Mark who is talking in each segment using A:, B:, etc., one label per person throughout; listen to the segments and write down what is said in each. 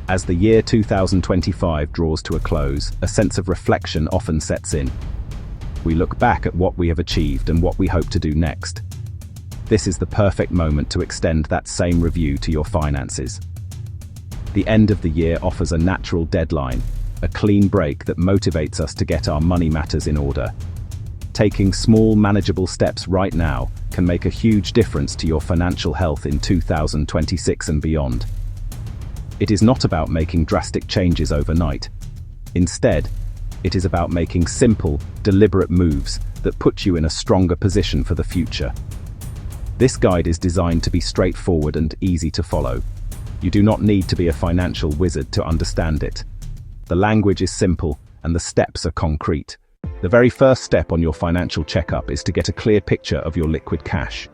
A: As the year 2025 draws to a close, a sense of reflection often sets in. We look back at what we have achieved and what we hope to do next. This is the perfect moment to extend that same review to your finances. The end of the year offers a natural deadline, a clean break that motivates us to get our money matters in order. Taking small, manageable steps right now can make a huge difference to your financial health in 2026 and beyond. It is not about making drastic changes overnight. Instead, it is about making simple, deliberate moves that put you in a stronger position for the future. This guide is designed to be straightforward and easy to follow. You do not need to be a financial wizard to understand it. The language is simple and the steps are concrete. The very first step on your financial checkup is to get a clear picture of your liquid cash.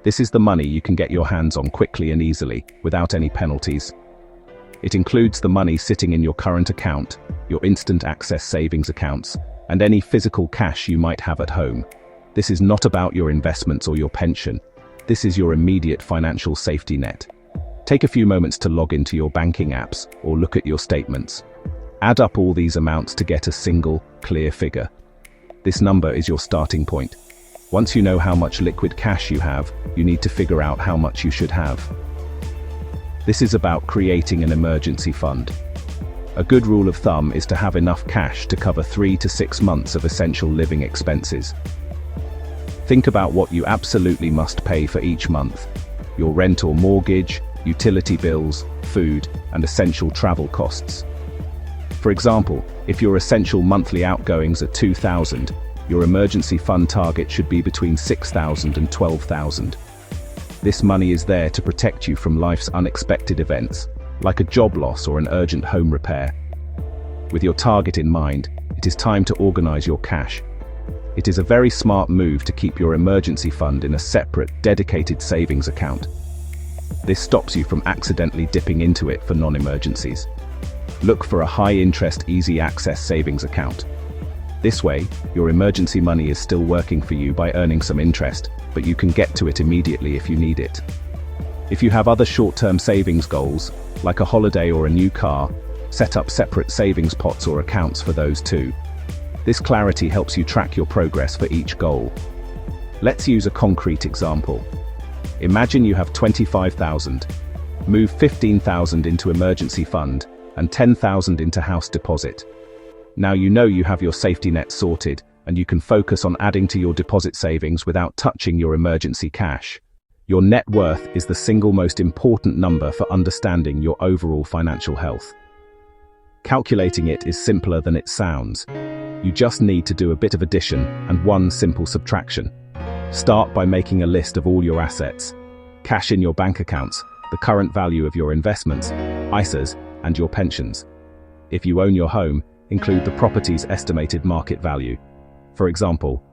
A: This is the money you can get your hands on quickly and easily, without any penalties. It includes the money sitting in your current account, your instant access savings accounts, and any physical cash you might have at home. This is not about your investments or your pension. This is your immediate financial safety net. Take a few moments to log into your banking apps or look at your statements. Add up all these amounts to get a single, clear figure. This number is your starting point. Once you know how much liquid cash you have, you need to figure out how much you should have. This is about creating an emergency fund. A good rule of thumb is to have enough cash to cover 3 to 6 months of essential living expenses. Think about what you absolutely must pay for each month: your rent or mortgage, utility bills, food, and essential travel costs. For example, if your essential monthly outgoings are $2,000, your emergency fund target should be between $6,000 and $12,000. This money is there to protect you from life's unexpected events, like a job loss or an urgent home repair. With your target in mind, it is time to organize your cash. It is a very smart move to keep your emergency fund in a separate, dedicated savings account. This stops you from accidentally dipping into it for non-emergencies. Look for a high-interest, easy-access savings account. This way, your emergency money is still working for you by earning some interest, but you can get to it immediately if you need it. If you have other short-term savings goals, like a holiday or a new car, set up separate savings pots or accounts for those too. This clarity helps you track your progress for each goal. Let's use a concrete example. Imagine you have $25,000. Move $15,000 into emergency fund and $10,000 into house deposit. Now you know you have your safety net sorted, and you can focus on adding to your deposit savings without touching your emergency cash. Your net worth is the single most important number for understanding your overall financial health. Calculating it is simpler than it sounds. You just need to do a bit of addition and one simple subtraction. Start by making a list of all your assets: cash in your bank accounts, the current value of your investments, ISAs, and your pensions. If you own your home, include the property's estimated market value. For example,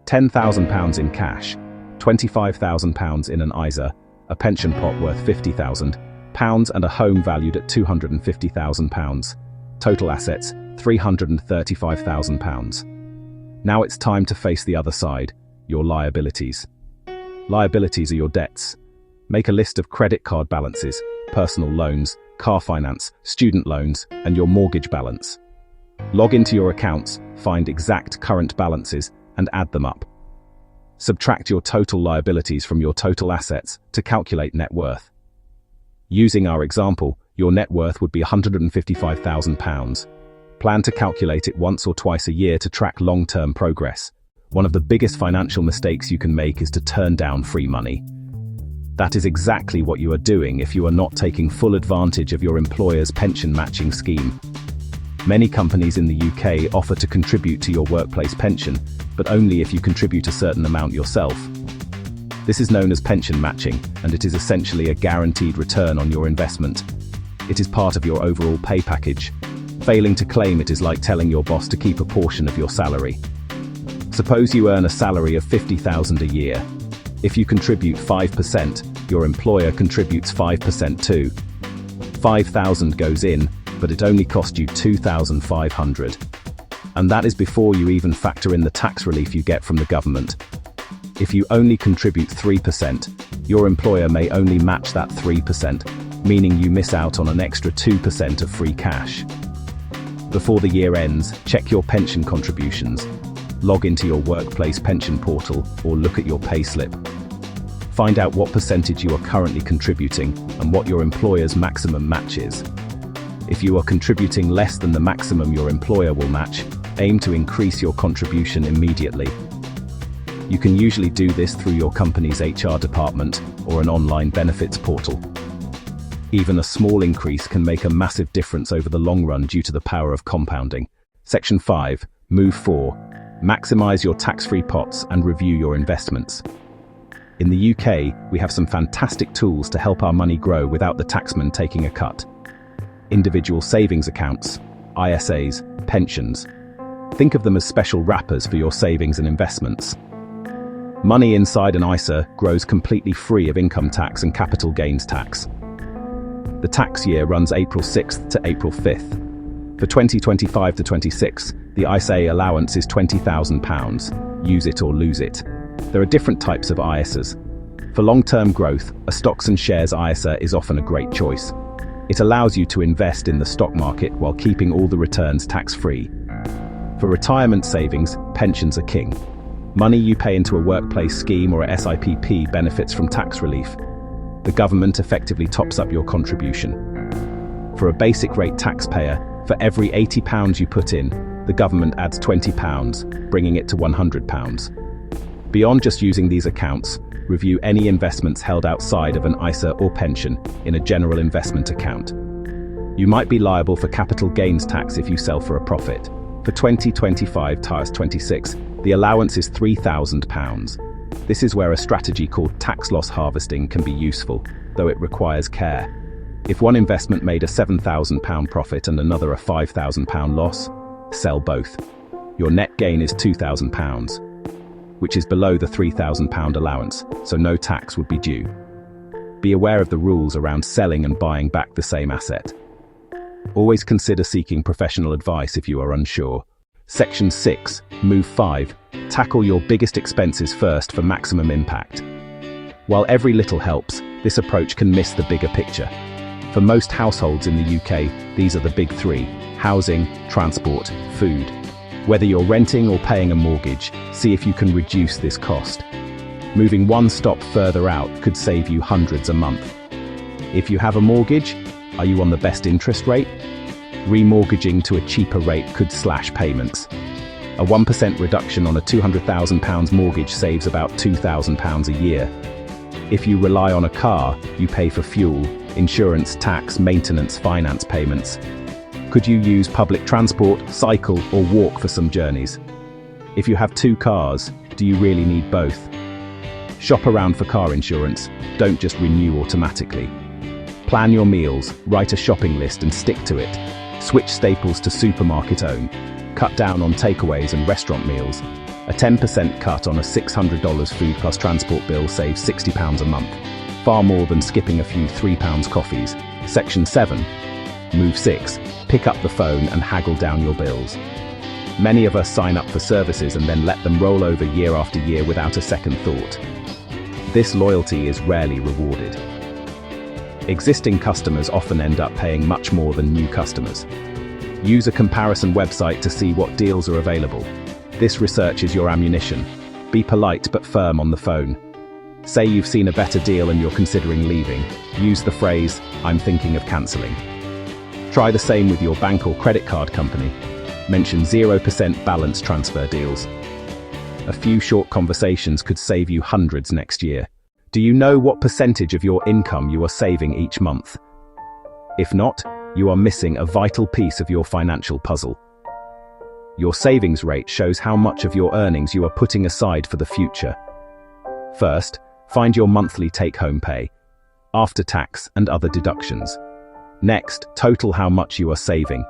A: £10,000 in cash, £25,000 in an ISA, a pension pot worth £50,000, and a home valued at £250,000. Total assets, £335,000. Now it's time to face the other side, your liabilities. Liabilities are your debts. Make a list of credit card balances, personal loans, car finance, student loans, and your mortgage balance. Log into your accounts, find exact current balances, and add them up. Subtract your total liabilities from your total assets to calculate net worth. Using our example, your net worth would be £155,000. Plan to calculate it once or twice a year to track long-term progress. One of the biggest financial mistakes you can make is to turn down free money. That is exactly what you are doing if you are not taking full advantage of your employer's pension matching scheme. Many companies in the UK offer to contribute to your workplace pension, but only if you contribute a certain amount yourself. This is known as pension matching, and it is essentially a guaranteed return on your investment. It is part of your overall pay package. Failing to claim it is like telling your boss to keep a portion of your salary. Suppose you earn a salary of £50,000 a year. If you contribute 5%, your employer contributes 5% too. £5,000 goes in, but it only cost you £2,500. And that is before you even factor in the tax relief you get from the government. If you only contribute 3%, your employer may only match that 3%, meaning you miss out on an extra 2% of free cash. Before the year ends, check your pension contributions. Log into your workplace pension portal or look at your payslip. Find out what percentage you are currently contributing and what your employer's maximum match is. If you are contributing less than the maximum your employer will match, aim to increase your contribution immediately. You can usually do this through your company's HR department or an online benefits portal. Even a small increase can make a massive difference over the long run due to the power of compounding. Section 5, Move 4. Maximize your tax-free pots and review your investments. In the UK, we have some fantastic tools to help our money grow without the taxman taking a cut. Individual savings accounts, ISAs, pensions. Think of them as special wrappers for your savings and investments. Money inside an ISA grows completely free of income tax and capital gains tax. The tax year runs April 6th to April 5th. For 2025 to 26, the ISA allowance is £20,000. Use it or lose it. There are different types of ISAs. For long-term growth, a stocks and shares ISA is often a great choice. It allows you to invest in the stock market while keeping all the returns tax-free. For retirement savings, pensions are king. Money you pay into a workplace scheme or a SIPP benefits from tax relief. The government effectively tops up your contribution. For a basic rate taxpayer, for every £80 you put in, the government adds £20, bringing it to £100. Beyond just using these accounts, review any investments held outside of an ISA or pension in a general investment account. You might be liable for capital gains tax if you sell for a profit. For 2025-26, the allowance is £3,000. This is where a strategy called tax loss harvesting can be useful, though it requires care. If one investment made a £7,000 profit and another a £5,000 loss, sell both. Your net gain is £2,000. Which is below the £3,000 allowance, so no tax would be due. Be aware of the rules around selling and buying back the same asset. Always consider seeking professional advice if you are unsure. Section 6, Move 5. Tackle your biggest expenses first for maximum impact. While every little helps, this approach can miss the bigger picture. For most households in the UK, these are the big three: housing, transport, food. Whether you're renting or paying a mortgage, see if you can reduce this cost. Moving one stop further out could save you hundreds a month. If you have a mortgage, are you on the best interest rate? Remortgaging to a cheaper rate could slash payments. A 1% reduction on a £200,000 mortgage saves about £2,000 a year. If you rely on a car, you pay for fuel, insurance, tax, maintenance, finance payments. Could you use public transport, cycle, or walk for some journeys? If you have 2 cars, do you really need both? Shop around for car insurance, don't just renew automatically. Plan your meals, write a shopping list and stick to it. Switch staples to supermarket own. Cut down on takeaways and restaurant meals. A 10% cut on a $600 food plus transport bill saves £60 a month. Far more than skipping a few £3 coffees. Section 7. Move 6. Pick up the phone and haggle down your bills. Many of us sign up for services and then let them roll over year after year without a second thought. This loyalty is rarely rewarded. Existing customers often end up paying much more than new customers. Use a comparison website to see what deals are available. This research is your ammunition. Be polite but firm on the phone. Say you've seen a better deal and you're considering leaving. Use the phrase, "I'm thinking of cancelling." Try the same with your bank or credit card company. Mention 0% balance transfer deals. A few short conversations could save you hundreds next year. Do you know what percentage of your income you are saving each month? If not, you are missing a vital piece of your financial puzzle. Your savings rate shows how much of your earnings you are putting aside for the future. First, find your monthly take-home pay, after tax and other deductions. Next, total how much you are saving.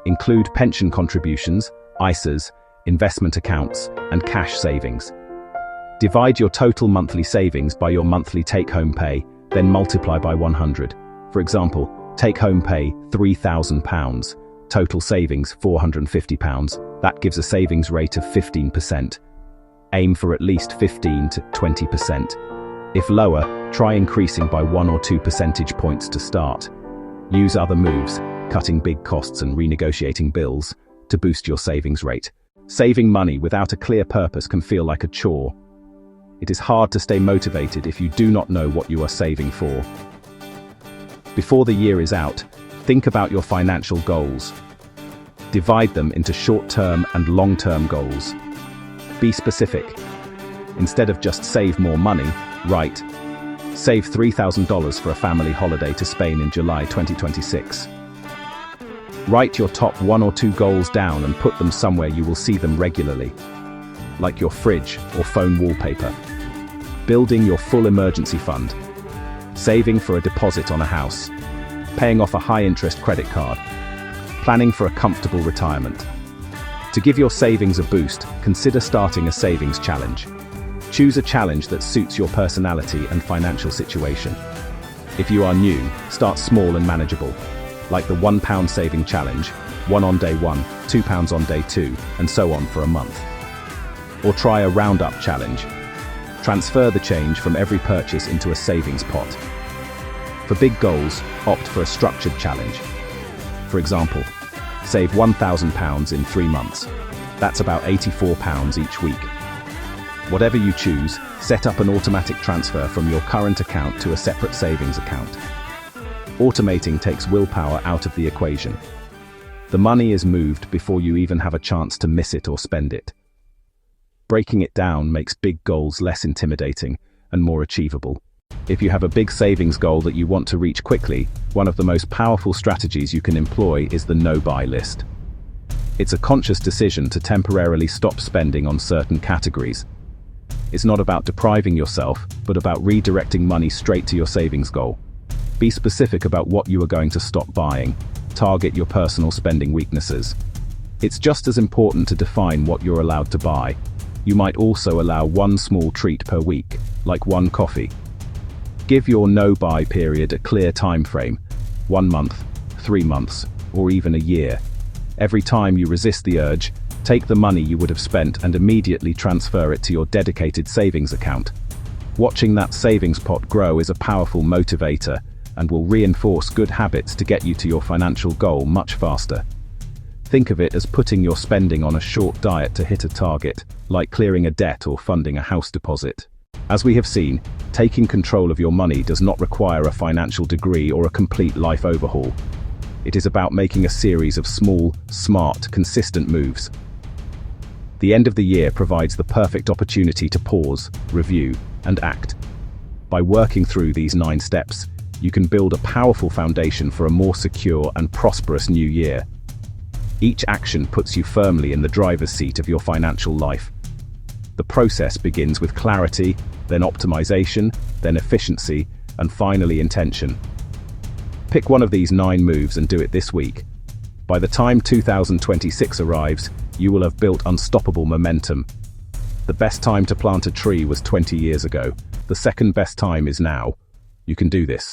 A: Include pension contributions, ISAs, investment accounts, and cash savings. Divide your total monthly savings by your monthly take-home pay, then multiply by 100. For example, take-home pay £3,000, total savings £450. That gives a savings rate of 15%. Aim for at least 15 to 20%. If lower, try increasing by 1 or 2 percentage points to start. Use other moves, cutting big costs and renegotiating bills, to boost your savings rate. Saving money without a clear purpose can feel like a chore. It is hard to stay motivated if you do not know what you are saving for. Before the year is out, think about your financial goals. Divide them into short-term and long-term goals. Be specific. Instead of just save more money, write, save $3,000 for a family holiday to Spain in July 2026. Write your top 1 or 2 goals down and put them somewhere you will see them regularly, like your fridge or phone wallpaper. Building your full emergency fund. Saving for a deposit on a house. Paying off a high-interest credit card. Planning for a comfortable retirement. To give your savings a boost, consider starting a savings challenge. Choose a challenge that suits your personality and financial situation. If you are new, start small and manageable, like the £1 saving challenge, 1 on day 1, £2 on day 2, and so on for a month. Or try a roundup challenge. Transfer the change from every purchase into a savings pot. For big goals, opt for a structured challenge. For example, save £1,000 in 3 months. That's about £84 each week. Whatever you choose, set up an automatic transfer from your current account to a separate savings account. Automating takes willpower out of the equation. The money is moved before you even have a chance to miss it or spend it. Breaking it down makes big goals less intimidating and more achievable. If you have a big savings goal that you want to reach quickly, one of the most powerful strategies you can employ is the no-buy list. It's a conscious decision to temporarily stop spending on certain categories. It's not about depriving yourself, but about redirecting money straight to your savings goal. Be specific about what you are going to stop buying. Target your personal spending weaknesses. It's just as important to define what you're allowed to buy. You might also allow one small treat per week, like one coffee. Give your no-buy period a clear time frame, 1 month, 3 months, or even a year. Every time you resist the urge, take the money you would have spent and immediately transfer it to your dedicated savings account. Watching that savings pot grow is a powerful motivator and will reinforce good habits to get you to your financial goal much faster. Think of it as putting your spending on a short diet to hit a target, like clearing a debt or funding a house deposit. As we have seen, taking control of your money does not require a financial degree or a complete life overhaul. It is about making a series of small, smart, consistent moves. The end of the year provides the perfect opportunity to pause, review, and act. By working through these 9 steps, you can build a powerful foundation for a more secure and prosperous new year. Each action puts you firmly in the driver's seat of your financial life. The process begins with clarity, then optimization, then efficiency, and finally intention. Pick one of these 9 moves and do it this week. By the time 2026 arrives, you will have built unstoppable momentum. The best time to plant a tree was 20 years ago. The second best time is now. You can do this.